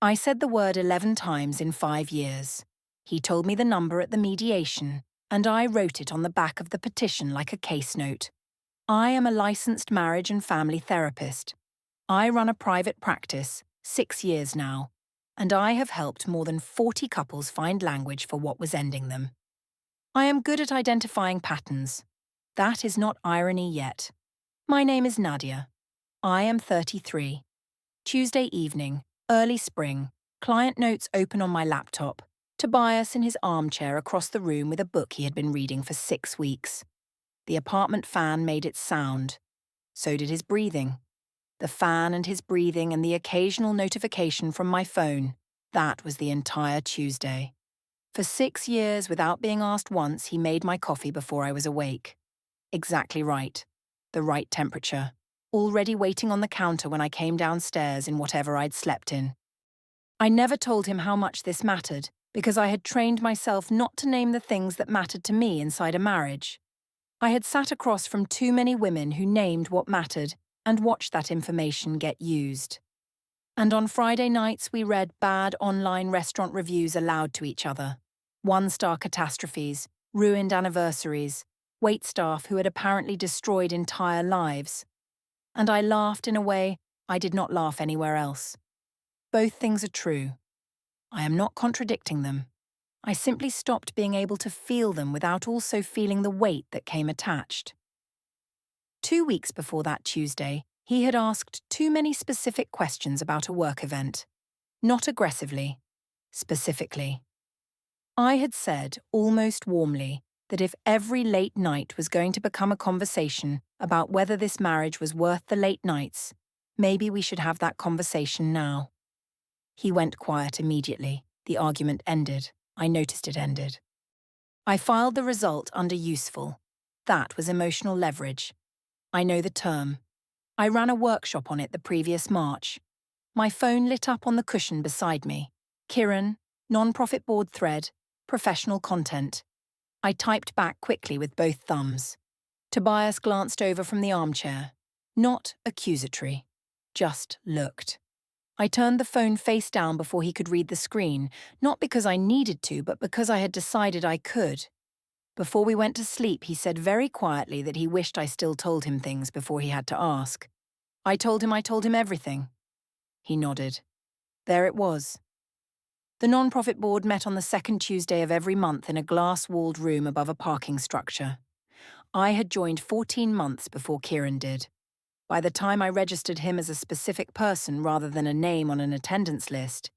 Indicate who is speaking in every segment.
Speaker 1: I said the word 11 times in 5 years. He told me the number at the mediation, and I wrote it on the back of the petition like a case note. I am a licensed marriage and family therapist. I run a private practice, 6 years now, and I have helped more than 40 couples find language for what was ending them. I am good at identifying patterns. That is not irony yet. My name is Nadia. I am 33. Tuesday evening, early spring, client notes open on my laptop. Tobias in his armchair across the room with a book he had been reading for 6 weeks. The apartment fan made its sound. So did his breathing. The fan and his breathing and the occasional notification from my phone. That was the entire Tuesday. For 6 years, without being asked once, he made my coffee before I was awake. Exactly right. The right temperature. Already waiting on the counter when I came downstairs in whatever I'd slept in. I never told him how much this mattered, because I had trained myself not to name the things that mattered to me inside a marriage. I had sat across from too many women who named what mattered and watched that information get used. And on Friday nights we read bad online restaurant reviews aloud to each other. 1-star catastrophes, ruined anniversaries, waitstaff who had apparently destroyed entire lives. And I laughed in a way I did not laugh anywhere else. Both things are true. I am not contradicting them. I simply stopped being able to feel them without also feeling the weight that came attached. 2 weeks before that Tuesday, he had asked too many specific questions about a work event. Not aggressively, specifically. I had said, almost warmly, that if every late night was going to become a conversation about whether this marriage was worth the late nights, maybe we should have that conversation now. He went quiet immediately. The argument ended. I noticed it ended. I filed the result under useful. That was emotional leverage. I know the term. I ran a workshop on it the previous March. My phone lit up on the cushion beside me. Kiran, non-profit board thread, professional content. I typed back quickly with both thumbs. Tobias glanced over from the armchair. Not accusatory. Just looked. I turned the phone face down before he could read the screen, not because I needed to, but because I had decided I could. Before we went to sleep, he said very quietly that he wished I still told him things before he had to ask. I told him everything. He nodded. There it was. The non-profit board met on the second Tuesday of every month in a glass-walled room above a parking structure. I had joined 14 months before Kiran did. By the time I registered him as a specific person rather than a name on an attendance list,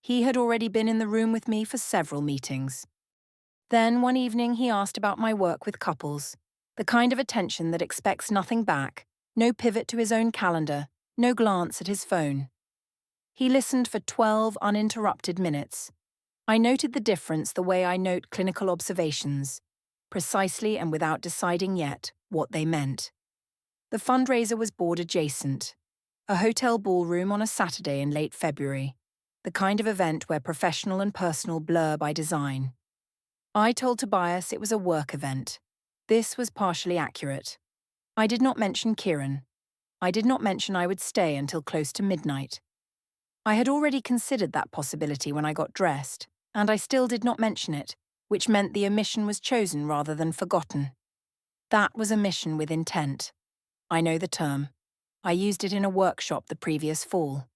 Speaker 1: he had already been in the room with me for several meetings. Then one evening he asked about my work with couples, the kind of attention that expects nothing back, no pivot to his own calendar, no glance at his phone. He listened for 12 uninterrupted minutes. I noted the difference the way I note clinical observations, precisely and without deciding yet what they meant. The fundraiser was board adjacent, a hotel ballroom on a Saturday in late February, the kind of event where professional and personal blur by design. I told Tobias it was a work event. This was partially accurate. I did not mention Kiran. I did not mention I would stay until close to midnight. I had already considered that possibility when I got dressed, and I still did not mention it, which meant the omission was chosen rather than forgotten. That was omission with intent. I know the term. I used it in a workshop the previous fall.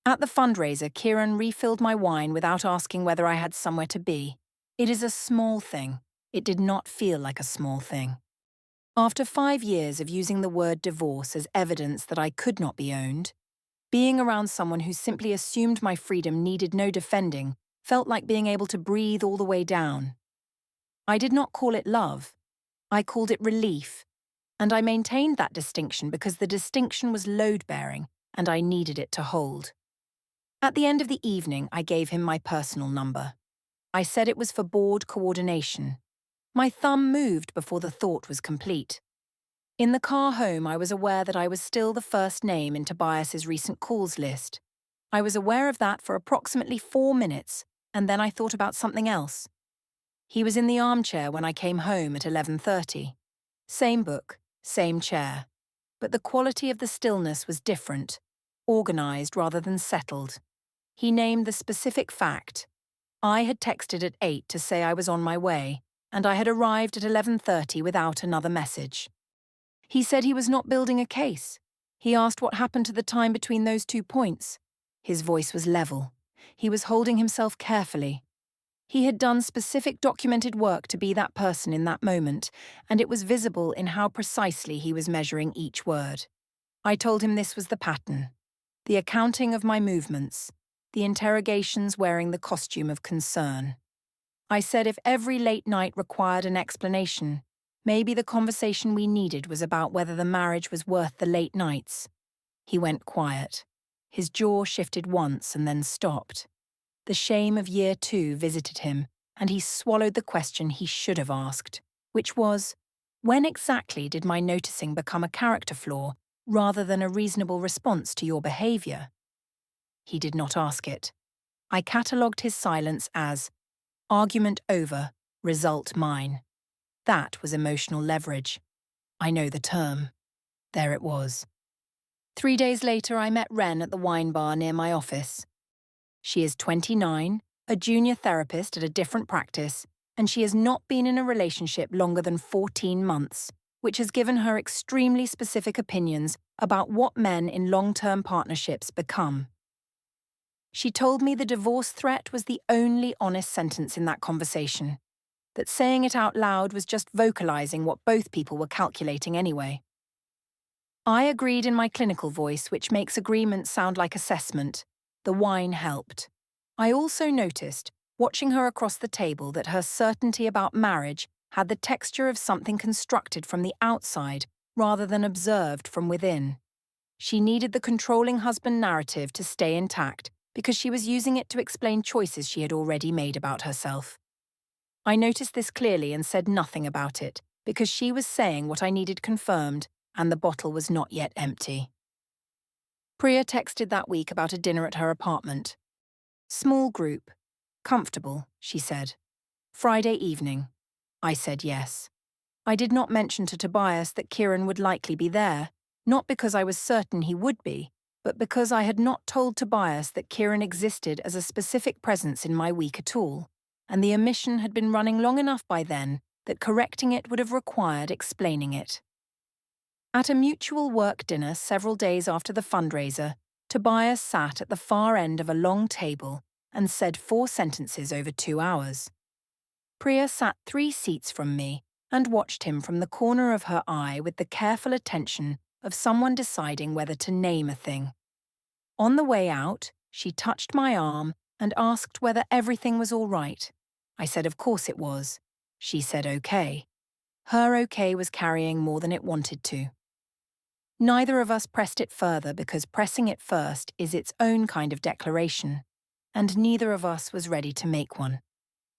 Speaker 1: At the fundraiser, Kiran refilled my wine without asking whether I had somewhere to be. It is a small thing. It did not feel like a small thing. After 5 years of using the word divorce as evidence that I could not be owned, being around someone who simply assumed my freedom needed no defending felt like being able to breathe all the way down. I did not call it love. I called it relief. And I maintained that distinction because the distinction was load-bearing and I needed it to hold. At the end of the evening, I gave him my personal number. I said it was for board coordination. My thumb moved before the thought was complete. In the car home, I was aware that I was still the first name in Tobias's recent calls list. I was aware of that for approximately 4 minutes, and then I thought about something else. He was in the armchair when I came home at 11:30. Same book, same chair. But the quality of the stillness was different, organized rather than settled. He named the specific fact. I had texted at 8 to say I was on my way, and I had arrived at 11:30 without another message. He said he was not building a case. He asked what happened to the time between those 2 points. His voice was level. He was holding himself carefully. He had done specific documented work to be that person in that moment, and it was visible in how precisely he was measuring each word. I told him this was the pattern. The accounting of my movements. The interrogations wearing the costume of concern. I said if every late night required an explanation, maybe the conversation we needed was about whether the marriage was worth the late nights. He went quiet. His jaw shifted once and then stopped. The shame of year 2 visited him, and he swallowed the question he should have asked, which was, when exactly did my noticing become a character flaw rather than a reasonable response to your behavior? He did not ask it. I catalogued his silence as, argument over, result mine. That was emotional leverage. I know the term. There it was. 3 days later, I met Ren at the wine bar near my office. She is 29, a junior therapist at a different practice, and she has not been in a relationship longer than 14 months, which has given her extremely specific opinions about what men in long-term partnerships become. She told me the divorce threat was the only honest sentence in that conversation, that saying it out loud was just vocalizing what both people were calculating anyway. I agreed in my clinical voice, which makes agreement sound like assessment. The wine helped. I also noticed, watching her across the table, that her certainty about marriage had the texture of something constructed from the outside rather than observed from within. She needed the controlling husband narrative to stay intact because she was using it to explain choices she had already made about herself. I noticed this clearly and said nothing about it because she was saying what I needed confirmed and the bottle was not yet empty. Priya texted that week about a dinner at her apartment. Small group. Comfortable, she said. Friday evening. I said yes. I did not mention to Tobias that Kieran would likely be there, not because I was certain he would be, but because I had not told Tobias that Kieran existed as a specific presence in my week at all, and the omission had been running long enough by then that correcting it would have required explaining it. At a mutual work dinner several days after the fundraiser, Tobias sat at the far end of a long table and said 4 sentences over 2 hours. Priya sat 3 seats from me and watched him from the corner of her eye with the careful attention of someone deciding whether to name a thing. On the way out, she touched my arm and asked whether everything was all right. I said of course it was. She said okay. Her okay was carrying more than it wanted to. Neither of us pressed it further because pressing it first is its own kind of declaration, and neither of us was ready to make one.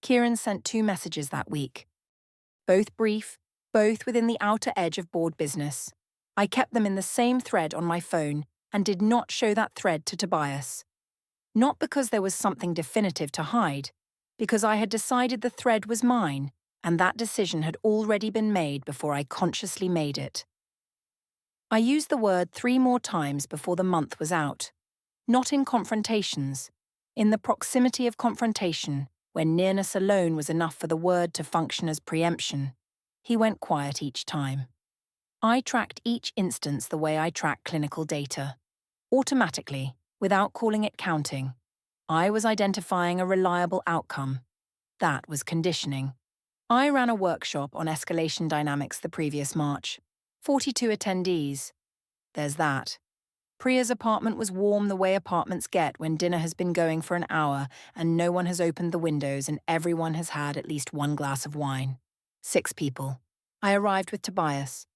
Speaker 1: Kieran sent 2 messages that week. Both brief, both within the outer edge of board business. I kept them in the same thread on my phone and did not show that thread to Tobias. Not because there was something definitive to hide, because I had decided the thread was mine, and that decision had already been made before I consciously made it. I used the word 3 more times before the month was out. Not in confrontations. In the proximity of confrontation, when nearness alone was enough for the word to function as preemption. He went quiet each time. I tracked each instance the way I track clinical data. Automatically, without calling it counting. I was identifying a reliable outcome. That was conditioning. I ran a workshop on escalation dynamics the previous March. 42 attendees. There's that. Priya's apartment was warm the way apartments get when dinner has been going for an hour and no one has opened the windows and everyone has had at least 1 glass of wine. 6 people. I arrived with Tobias.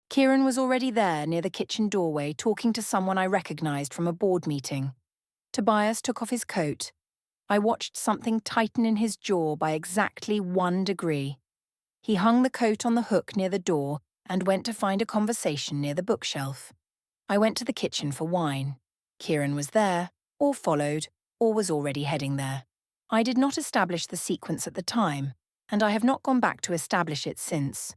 Speaker 1: Kieran was already there near the kitchen doorway talking to someone I recognized from a board meeting. Tobias took off his coat. I watched something tighten in his jaw by exactly 1 degree. He hung the coat on the hook near the door and went to find a conversation near the bookshelf. I went to the kitchen for wine. Kieran was there, or followed, or was already heading there. I did not establish the sequence at the time, and I have not gone back to establish it since.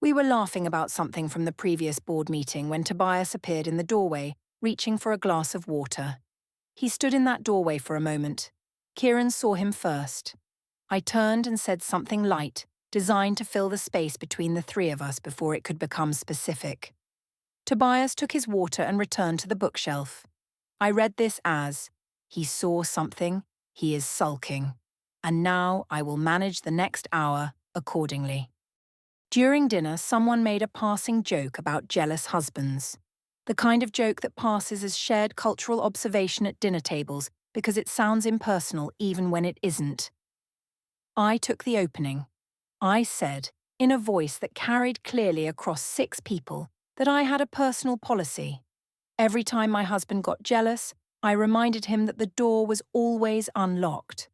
Speaker 1: We were laughing about something from the previous board meeting when Tobias appeared in the doorway, reaching for a glass of water. He stood in that doorway for a moment. Kieran saw him first. I turned and said something light, designed to fill the space between the three of us before it could become specific. Tobias took his water and returned to the bookshelf. I read this as, he saw something, he is sulking, and now I will manage the next hour accordingly. During dinner, someone made a passing joke about jealous husbands. The kind of joke that passes as shared cultural observation at dinner tables because it sounds impersonal even when it isn't. I took the opening. I said, in a voice that carried clearly across 6 people, that I had a personal policy. Every time my husband got jealous, I reminded him that the door was always unlocked.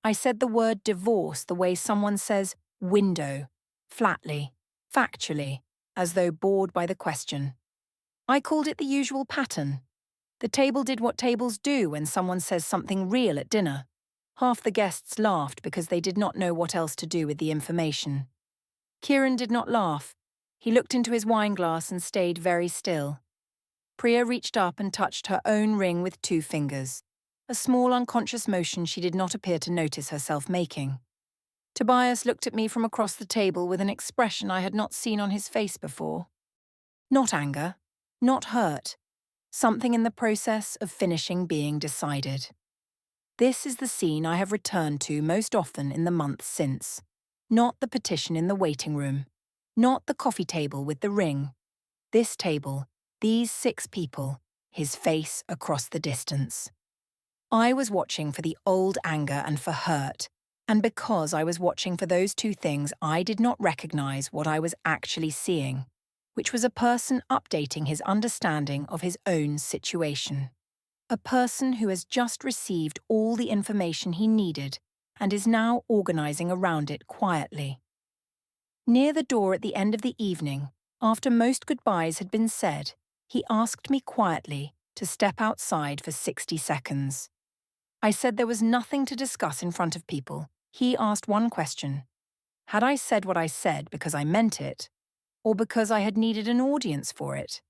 Speaker 1: I said the word divorce the way someone says window, flatly, factually, as though bored by the question. I called it the usual pattern. The table did what tables do when someone says something real at dinner. Half the guests laughed because they did not know what else to do with the information. Kieran did not laugh. He looked into his wineglass and stayed very still. Priya reached up and touched her own ring with 2 fingers, a small unconscious motion she did not appear to notice herself making. Tobias looked at me from across the table with an expression I had not seen on his face before. Not anger, not hurt, something in the process of finishing being decided. This is the scene I have returned to most often in the months since. Not the petition in the waiting room, not the coffee table with the ring. This table, these 6 people, his face across the distance. I was watching for the old anger and for hurt, and because I was watching for those 2 things, I did not recognize what I was actually seeing, which was a person updating his understanding of his own situation. A person who has just received all the information he needed and is now organizing around it quietly. Near the door at the end of the evening, after most goodbyes had been said, he asked me quietly to step outside for 60 seconds. I said there was nothing to discuss in front of people. He asked one question. Had I said what I said because I meant it, or because I had needed an audience for it?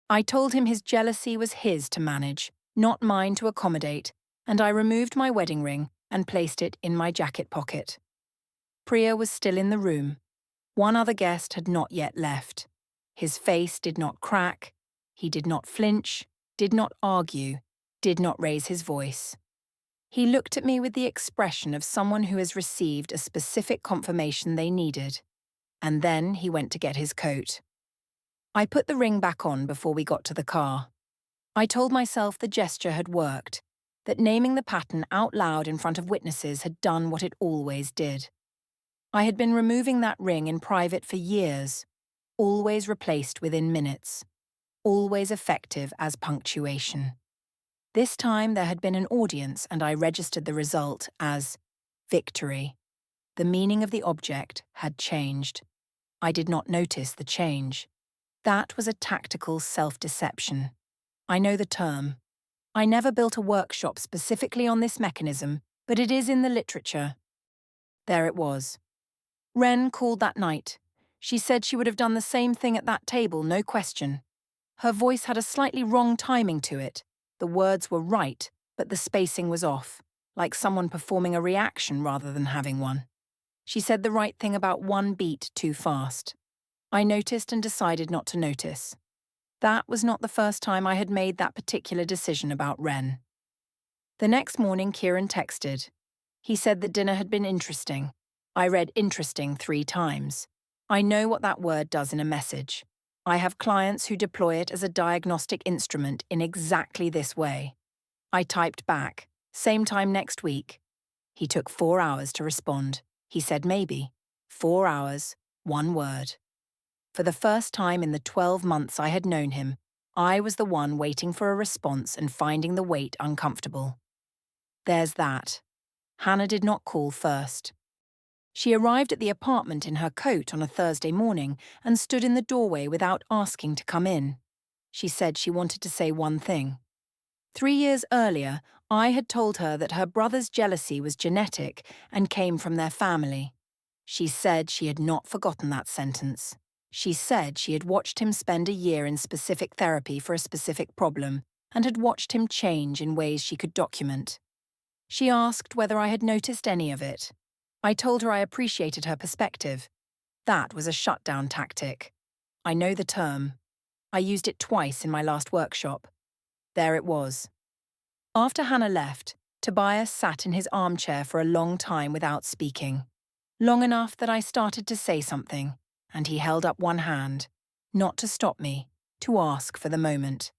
Speaker 1: I told him his jealousy was his to manage, not mine to accommodate, and I removed my wedding ring and placed it in my jacket pocket. Priya was still in the room. One other guest had not yet left. His face did not crack. He did not flinch, did not argue, did not raise his voice. He looked at me with the expression of someone who has received a specific confirmation they needed, and then he went to get his coat. I put the ring back on before we got to the car. I told myself the gesture had worked, that naming the pattern out loud in front of witnesses had done what it always did. I had been removing that ring in private for years, always replaced within minutes, always effective as punctuation. This time there had been an audience and I registered the result as victory. The meaning of the object had changed. I did not notice the change. That was a tactical self-deception. I know the term. I never built a workshop specifically on this mechanism, but it is in the literature. There it was. Wren called that night. She said she would have done the same thing at that table, no question. Her voice had a slightly wrong timing to it. The words were right, but the spacing was off, like someone performing a reaction rather than having one. She said the right thing about 1 beat too fast. I noticed and decided not to notice. That was not the first time I had made that particular decision about Wren. The next morning, Kieran texted. He said the dinner had been interesting. I read interesting 3 times. I know what that word does in a message. I have clients who deploy it as a diagnostic instrument in exactly this way. I typed back, same time next week. He took 4 hours to respond. He said maybe. 4 hours, 1 word. For the first time in the 12 months I had known him, I was the one waiting for a response and finding the wait uncomfortable. There's that. Hannah did not call first. She arrived at the apartment in her coat on a Thursday morning and stood in the doorway without asking to come in. She said she wanted to say one thing. 3 years earlier, I had told her that her brother's jealousy was genetic and came from their family. She said she had not forgotten that sentence. She said she had watched him spend a year in specific therapy for a specific problem, and had watched him change in ways she could document. She asked whether I had noticed any of it. I told her I appreciated her perspective. That was a shutdown tactic. I know the term. I used it twice in my last workshop. There it was. After Hannah left, Tobias sat in his armchair for a long time without speaking. Long enough that I started to say something, and he held up one hand, not to stop me, to ask for the moment.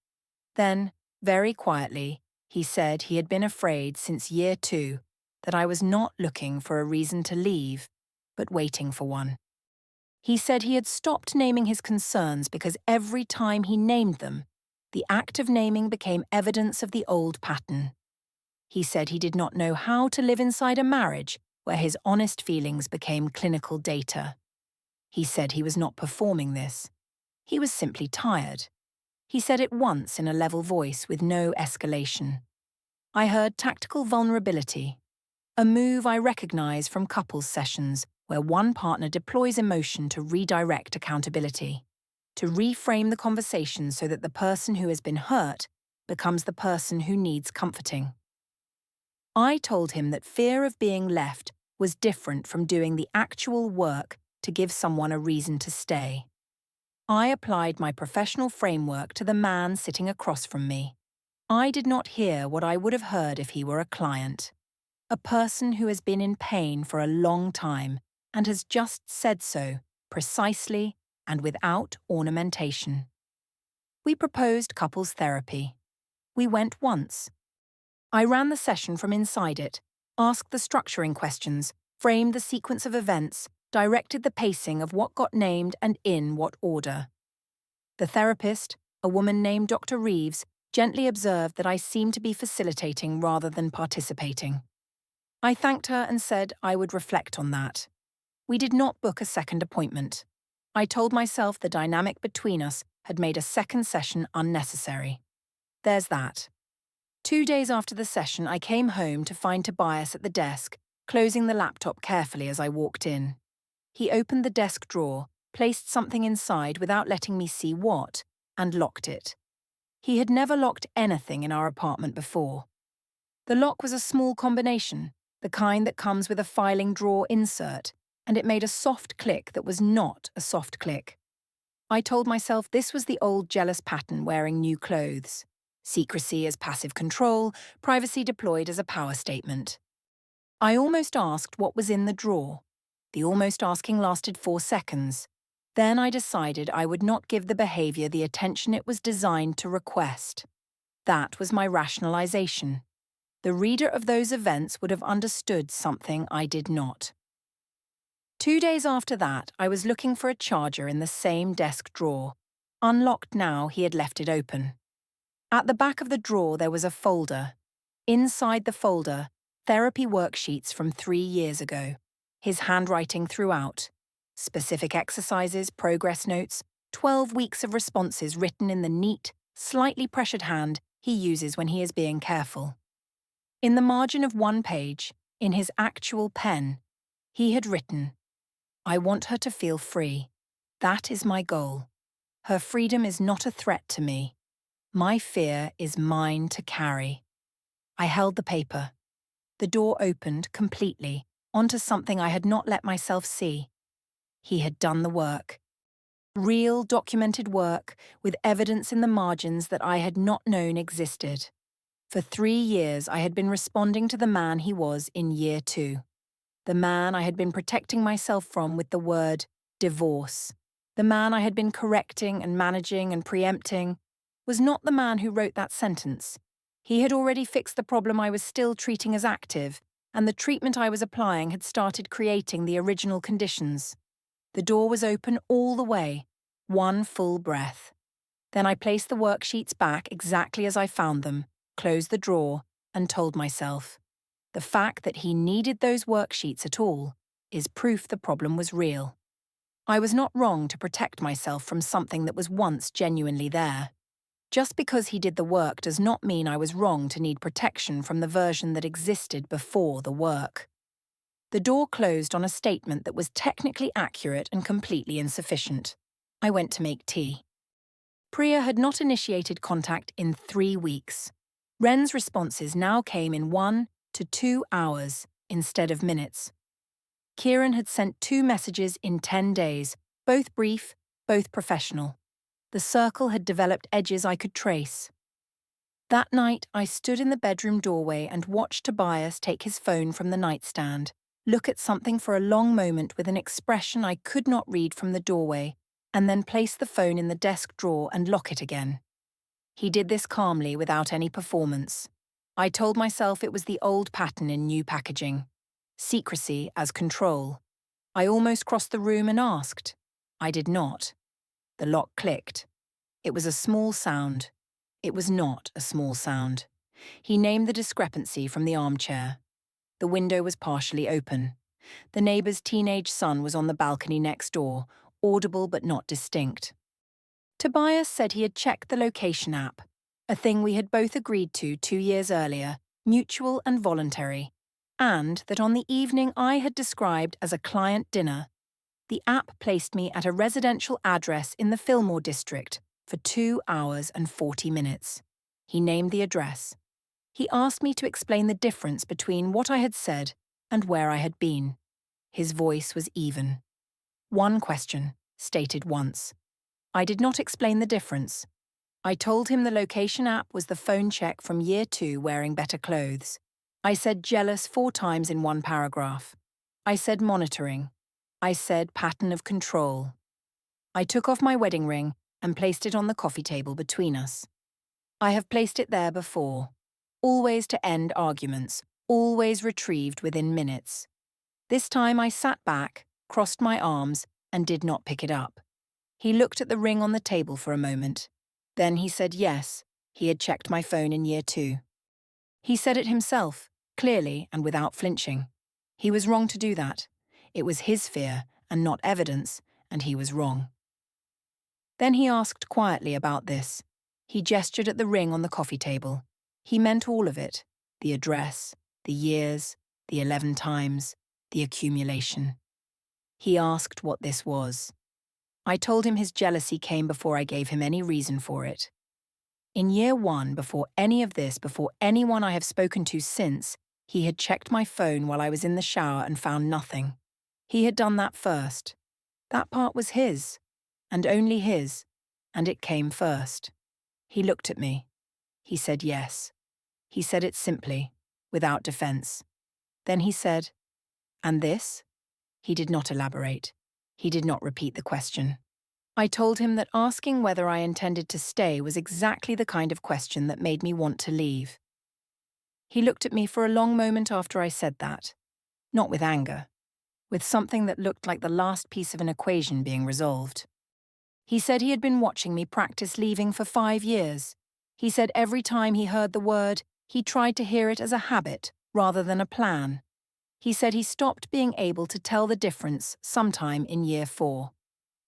Speaker 1: Then, very quietly, he said he had been afraid since year 2 that I was not looking for a reason to leave, but waiting for one. He said he had stopped naming his concerns because every time he named them, the act of naming became evidence of the old pattern. He said he did not know how to live inside a marriage where his honest feelings became clinical data. He said he was not performing this. He was simply tired. He said it once in a level voice with no escalation. I heard tactical vulnerability, a move I recognize from couples sessions where one partner deploys emotion to redirect accountability, to reframe the conversation so that the person who has been hurt becomes the person who needs comforting. I told him that fear of being left was different from doing the actual work to give someone a reason to stay. I applied my professional framework to the man sitting across from me. I did not hear what I would have heard if he were a client, a person who has been in pain for a long time and has just said so, precisely and without ornamentation. We proposed couples therapy. We went once. I ran the session from inside it, asked the structuring questions, framed the sequence of events, directed the pacing of what got named and in what order. The therapist, a woman named Dr. Reeves, gently observed that I seemed to be facilitating rather than participating. I thanked her and said I would reflect on that. We did not book a second appointment. I told myself the dynamic between us had made a second session unnecessary. There's that. 2 days after the session, I came home to find Tobias at the desk, closing the laptop carefully as I walked in. He opened the desk drawer, placed something inside without letting me see what, and locked it. He had never locked anything in our apartment before. The lock was a small combination, the kind that comes with a filing drawer insert, and it made a soft click that was not a soft click. I told myself this was the old jealous pattern wearing new clothes. Secrecy as passive control, privacy deployed as a power statement. I almost asked what was in the drawer. The almost asking lasted 4 seconds. Then I decided I would not give the behavior the attention it was designed to request. That was my rationalization. The reader of those events would have understood something I did not. 2 days after that, I was looking for a charger in the same desk drawer. Unlocked now, he had left it open. At the back of the drawer, there was a folder. Inside the folder, therapy worksheets from 3 years ago. His handwriting throughout. Specific exercises, progress notes, 12 weeks of responses written in the neat, slightly pressured hand he uses when he is being careful. In the margin of one page, in his actual pen, he had written, "I want her to feel free. That is my goal. Her freedom is not a threat to me. My fear is mine to carry." I held the paper. The door opened completely onto something I had not let myself see. He had done the work. Real documented work with evidence in the margins that I had not known existed. For 3 years I had been responding to the man he was in year 2. The man I had been protecting myself from with the word divorce. The man I had been correcting and managing and preempting was not the man who wrote that sentence. He had already fixed the problem I was still treating as active, and the treatment I was applying had started creating the original conditions. The door was open all the way, one full breath. Then I placed the worksheets back exactly as I found them, closed the drawer, and told myself, the fact that he needed those worksheets at all is proof the problem was real. I was not wrong to protect myself from something that was once genuinely there. Just because he did the work does not mean I was wrong to need protection from the version that existed before the work. The door closed on a statement that was technically accurate and completely insufficient. I went to make tea. Priya had not initiated contact in 3 weeks. Ren's responses now came in 1 to 2 hours instead of minutes. Kieran had sent 2 messages in 10 days, both brief, both professional. The circle had developed edges I could trace. That night, I stood in the bedroom doorway and watched Tobias take his phone from the nightstand, look at something for a long moment with an expression I could not read from the doorway, and then place the phone in the desk drawer and lock it again. He did this calmly without any performance. I told myself it was the old pattern in new packaging. Secrecy as control. I almost crossed the room and asked. I did not. The lock clicked. It was a small sound. It was not a small sound. He named the discrepancy from the armchair. The window was partially open. The neighbour's teenage son was on the balcony next door, audible but not distinct. Tobias said he had checked the location app, a thing we had both agreed to 2 years earlier, mutual and voluntary, and that on the evening I had described as a client dinner, the app placed me at a residential address in the Fillmore district for 2 hours and 40 minutes. He named the address. He asked me to explain the difference between what I had said and where I had been. His voice was even. One question, stated once. I did not explain the difference. I told him the location app was the phone check from year 2 wearing better clothes. I said jealous 4 times in one paragraph. I said monitoring. I said pattern of control. I took off my wedding ring and placed it on the coffee table between us. I have placed it there before. Always to end arguments, always retrieved within minutes. This time I sat back, crossed my arms, and did not pick it up. He looked at the ring on the table for a moment. Then he said yes, he had checked my phone in year 2. He said it himself, clearly and without flinching. He was wrong to do that. It was his fear and not evidence, and he was wrong. Then he asked quietly about this. He gestured at the ring on the coffee table. He meant all of it, the address, the years, the 11 times, the accumulation. He asked what this was. I told him his jealousy came before I gave him any reason for it. In year 1, before any of this, before anyone I have spoken to since, he had checked my phone while I was in the shower and found nothing. He had done that first. That part was his, and only his, and it came first. He looked at me. He said yes. He said it simply, without defense. Then he said, "And this?" He did not elaborate. He did not repeat the question. I told him that asking whether I intended to stay was exactly the kind of question that made me want to leave. He looked at me for a long moment after I said that, not with anger, with something that looked like the last piece of an equation being resolved. He said he had been watching me practice leaving for 5 years. He said every time he heard the word, he tried to hear it as a habit rather than a plan. He said he stopped being able to tell the difference sometime in year 4.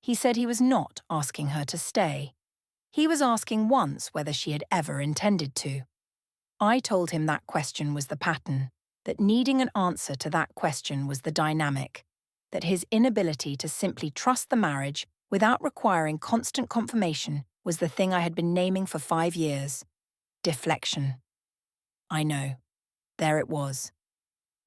Speaker 1: He said he was not asking her to stay. He was asking once whether she had ever intended to. I told him that question was the pattern, that needing an answer to that question was the dynamic, that his inability to simply trust the marriage without requiring constant confirmation was the thing I had been naming for 5 years. Deflection. I know. There it was.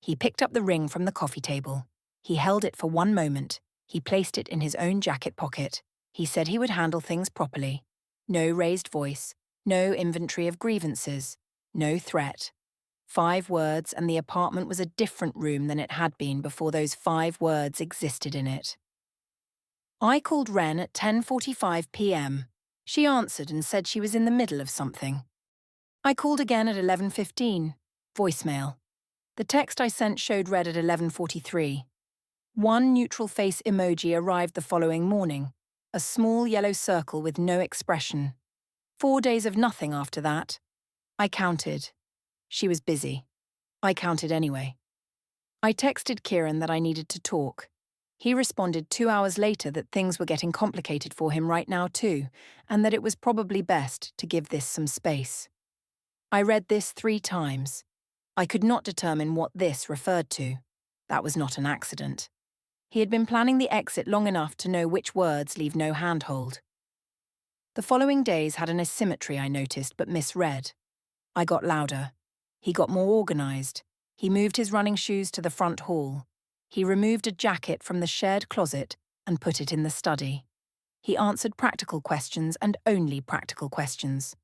Speaker 1: He picked up the ring from the coffee table. He held it for 1 moment. He placed it in his own jacket pocket. He said he would handle things properly. No raised voice, no inventory of grievances, no threat. 5 words and the apartment was a different room than it had been before those 5 words existed in it. I called Ren at 10:45 p.m. She answered and said she was in the middle of something. I called again at 11:15. Voicemail. The text I sent showed read at 11:43. 1 neutral face emoji arrived the following morning, a small yellow circle with no expression. 4 days of nothing after that. I counted. She was busy. I counted anyway. I texted Kieran that I needed to talk. He responded 2 hours later that things were getting complicated for him right now too, and that it was probably best to give this some space. I read this 3 times. I could not determine what this referred to. That was not an accident. He had been planning the exit long enough to know which words leave no handhold. The following days had an asymmetry I noticed but misread. I got louder. He got more organized. He moved his running shoes to the front hall. He removed a jacket from the shared closet and put it in the study. He answered practical questions and only practical questions.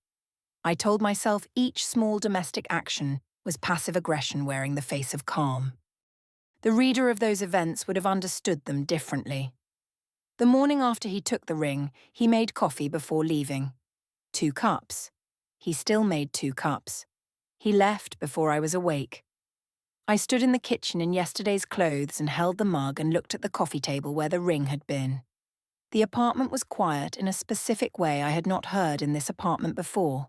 Speaker 1: I told myself each small domestic action was passive aggression wearing the face of calm. The reader of those events would have understood them differently. The morning after he took the ring, he made coffee before leaving. 2 cups. He still made 2 cups. He left before I was awake. I stood in the kitchen in yesterday's clothes and held the mug and looked at the coffee table where the ring had been. The apartment was quiet in a specific way I had not heard in this apartment before.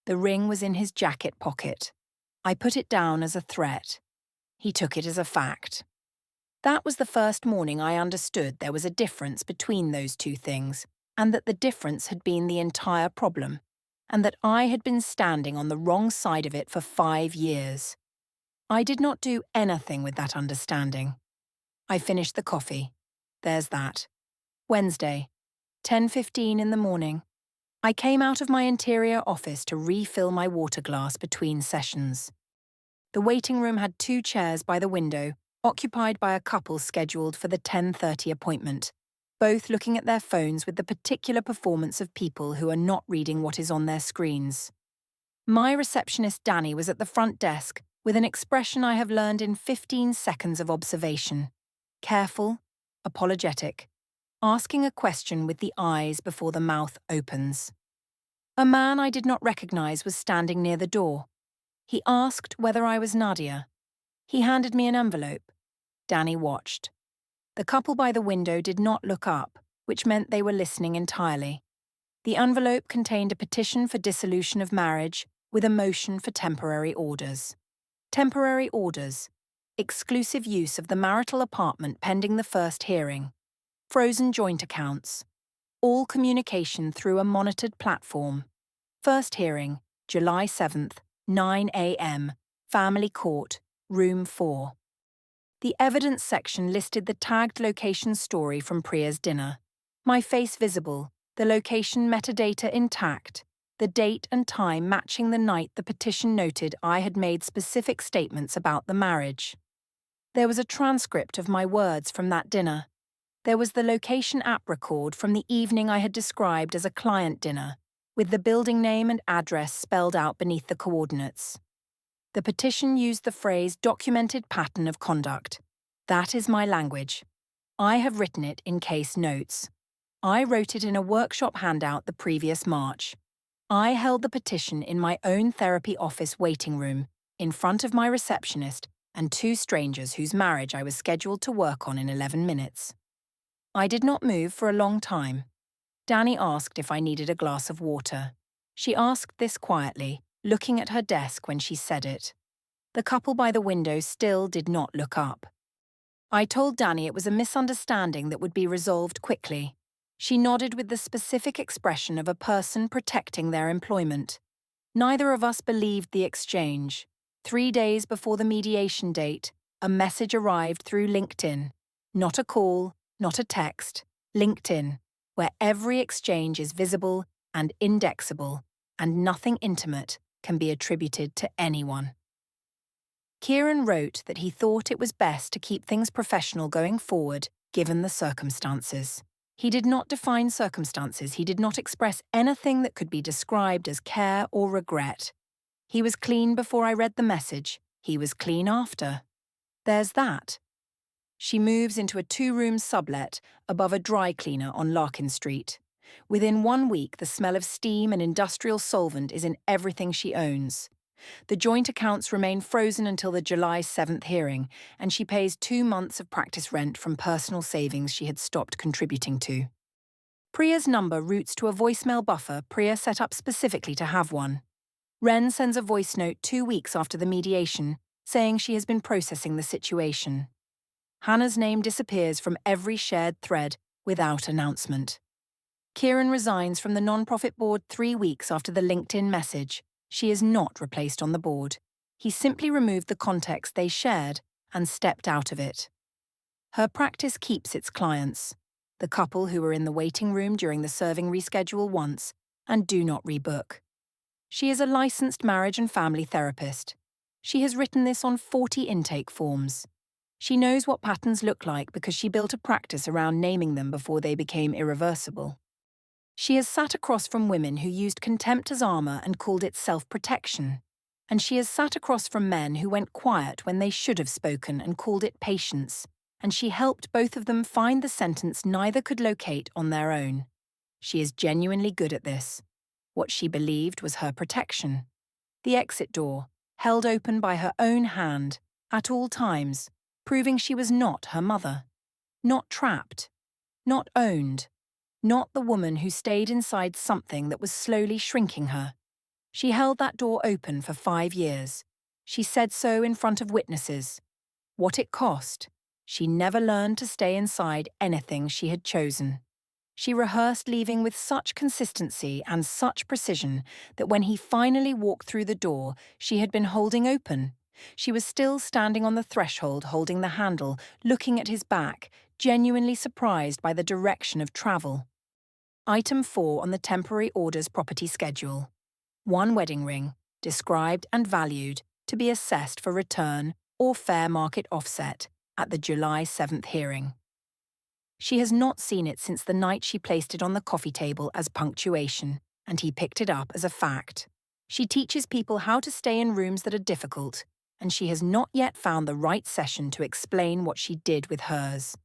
Speaker 1: The ring was in his jacket pocket. I put it down as a threat. He took it as a fact. That was the first morning I understood there was a difference between those two things, and that the difference had been the entire problem, and that I had been standing on the wrong side of it for 5 years. I did not do anything with that understanding. I finished the coffee. There's that. Wednesday, 10:15 in the morning. I came out of my interior office to refill my water glass between sessions. The waiting room had 2 chairs by the window, occupied by a couple scheduled for the 10:30 appointment, both looking at their phones with the particular performance of people who are not reading what is on their screens. My receptionist Danny was at the front desk with an expression I have learned in 15 seconds of observation. Careful, apologetic, asking a question with the eyes before the mouth opens. A man I did not recognize was standing near the door. He asked whether I was Nadia. He handed me an envelope. Danny watched. The couple by the window did not look up, which meant they were listening entirely. The envelope contained a petition for dissolution of marriage with a motion for temporary orders. Temporary orders. Exclusive use of the marital apartment pending the first hearing. Frozen joint accounts. All communication through a monitored platform. First hearing, July 7th, 9 a.m., Family Court, Room 4. The evidence section listed the tagged location story from Priya's dinner. My face visible, the location metadata intact, the date and time matching the night the petition noted I had made specific statements about the marriage. There was a transcript of my words from that dinner. There was the location app record from the evening I had described as a client dinner, with the building name and address spelled out beneath the coordinates. The petition used the phrase documented pattern of conduct. That is my language. I have written it in case notes. I wrote it in a workshop handout the previous March. I held the petition in my own therapy office waiting room, in front of my receptionist and 2 strangers whose marriage I was scheduled to work on in 11 minutes. I did not move for a long time. Danny asked if I needed a glass of water. She asked this quietly, looking at her desk when she said it. The couple by the window still did not look up. I told Danny it was a misunderstanding that would be resolved quickly. She nodded with the specific expression of a person protecting their employment. Neither of us believed the exchange. 3 days before the mediation date, a message arrived through LinkedIn. Not a call, not a text, LinkedIn, where every exchange is visible and indexable, and nothing intimate can be attributed to anyone. Kieran wrote that he thought it was best to keep things professional going forward, given the circumstances. He did not define circumstances, he did not express anything that could be described as care or regret. He was clean before I read the message, he was clean after. There's that. She moves into a 2-room sublet above a dry cleaner on Larkin Street. Within 1 week, the smell of steam and industrial solvent is in everything she owns. The joint accounts remain frozen until the July 7th hearing, and she pays 2 months of practice rent from personal savings she had stopped contributing to. Priya's number routes to a voicemail buffer Priya set up specifically to have one. Ren sends a voice note 2 weeks after the mediation, saying she has been processing the situation. Hannah's name disappears from every shared thread without announcement. Kieran resigns from the non-profit board 3 weeks after the LinkedIn message. She is not replaced on the board. He simply removed the context they shared and stepped out of it. Her practice keeps its clients. the couple who were in the waiting room during the serving reschedule once and do not rebook. She is a licensed marriage and family therapist. She has written this on 40 intake forms. She knows what patterns look like because she built a practice around naming them before they became irreversible. She has sat across from women who used contempt as armor and called it self-protection. And she has sat across from men who went quiet when they should have spoken and called it patience. And she helped both of them find the sentence neither could locate on their own. She is genuinely good at this. What she believed was her protection. The exit door, held open by her own hand, at all times, proving she was not her mother. Not trapped. Not owned. Not the woman who stayed inside something that was slowly shrinking her. She held that door open for 5 years. She said so in front of witnesses. What it cost, she never learned to stay inside anything she had chosen. She rehearsed leaving with such consistency and such precision that when he finally walked through the door she had been holding open, she was still standing on the threshold holding the handle, looking at his back, genuinely surprised by the direction of travel. Item 4 on the temporary orders property schedule. 1 wedding ring, described and valued, to be assessed for return or fair market offset at the July 7th hearing. She has not seen it since the night she placed it on the coffee table as punctuation, and he picked it up as a fact. She teaches people how to stay in rooms that are difficult, and she has not yet found the right session to explain what she did with hers.